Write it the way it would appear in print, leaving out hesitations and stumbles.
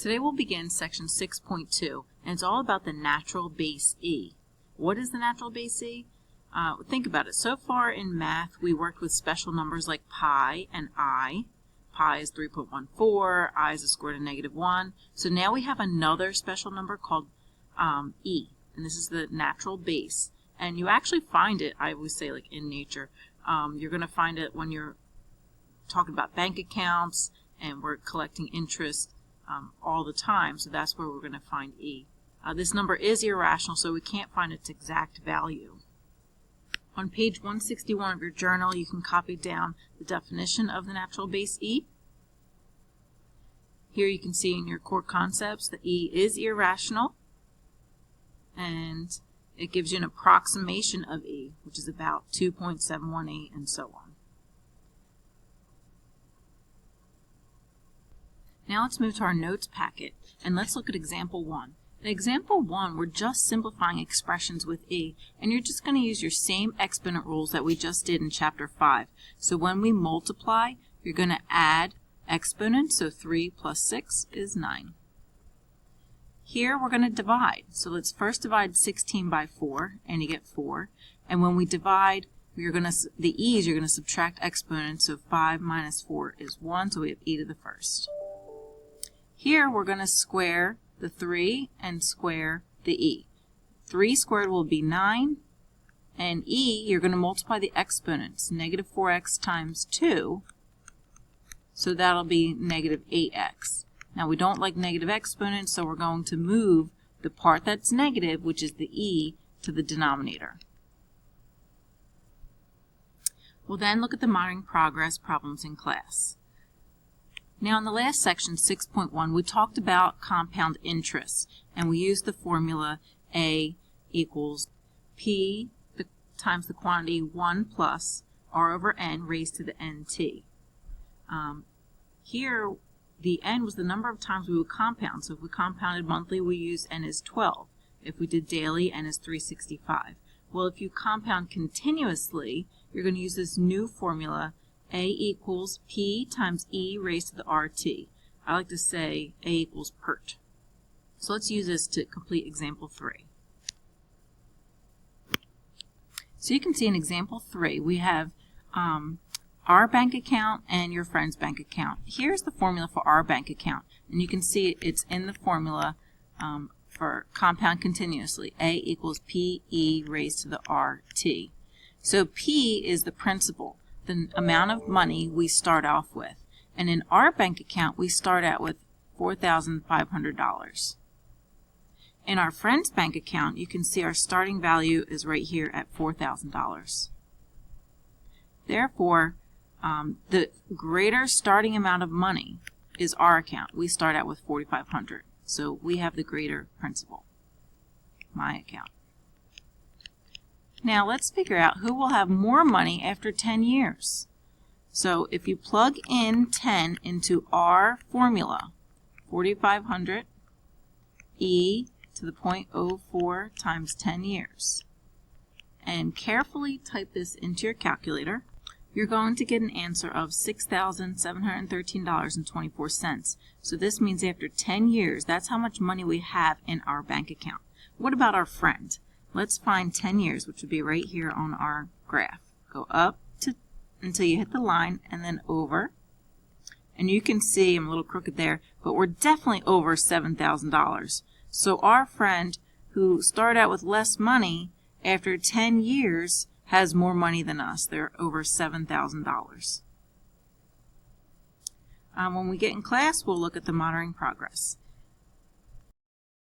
Today we'll begin section 6.2, and it's all about the natural base E. What is the natural base E? Think about it. So far in math, we worked with special numbers like pi and I. Pi is 3.14, I is the square root of -1. So now we have another special number called E, and this is the natural base. And you actually find it, I always say, like in nature. You're going to find it when you're talking about bank accounts and we're collecting interest all the time, so that's where we're going to find E. This number is irrational, so we can't find its exact value. On page 161 of your journal, you can copy down the definition of the natural base E. Here you can see in your core concepts that E is irrational, and it gives you an approximation of E, which is about 2.718 and so on. Now let's move to our notes packet, and let's look at example 1. In example 1, we're just simplifying expressions with E, and you're just going to use your same exponent rules that we just did in chapter 5. So when we multiply, you're going to add exponents, so 3 plus 6 is 9. Here we're going to divide, so let's first divide 16 by 4, and you get 4. And when we divide, the E's, you're going to subtract exponents, so 5 minus 4 is 1, so we have e to the first. Here we're going to square the 3 and square the E. 3 squared will be 9, and E, you're going to multiply the exponents, negative 4x times 2, so that'll be negative 8x. Now we don't like negative exponents, so we're going to move the part that's negative, which is the E, to the denominator. We'll then look at the monitoring progress problems in class. Now in the last section, 6.1, we talked about compound interest, and we used the formula A equals P times the quantity 1 plus R over N raised to the NT. Here, the N was the number of times we would compound. So if we compounded monthly, we use N as 12. If we did daily, N is 365. Well, if you compound continuously, you're going to use this new formula, A equals P times E raised to the RT. I like to say A equals PERT. So let's use this to complete example 3. So you can see in example 3, we have our bank account and your friend's bank account. Here's the formula for our bank account, and you can see it's in the formula for compound continuously. A equals PE raised to the RT. So P is the principal, the amount of money we start off with. And in our bank account, we start out with $4,500. In our friend's bank account, you can see our starting value is right here at $4,000. Therefore, the greater starting amount of money is our account. We start out with $4,500. So we have the greater principal, my account. Now let's figure out who will have more money after 10 years. So if you plug in 10 into our formula, 4,500 e to the 0.04 times 10 years, and carefully type this into your calculator, you're going to get an answer of $6,713.24. So this means after 10 years, that's how much money we have in our bank account. What about our friend? Let's find 10 years, which would be right here on our graph. Go up until you hit the line and then over. And you can see, I'm a little crooked there, but we're definitely over $7,000. So our friend who started out with less money, after 10 years, has more money than us. They're over $7,000. When we get in class, we'll look at the monitoring progress.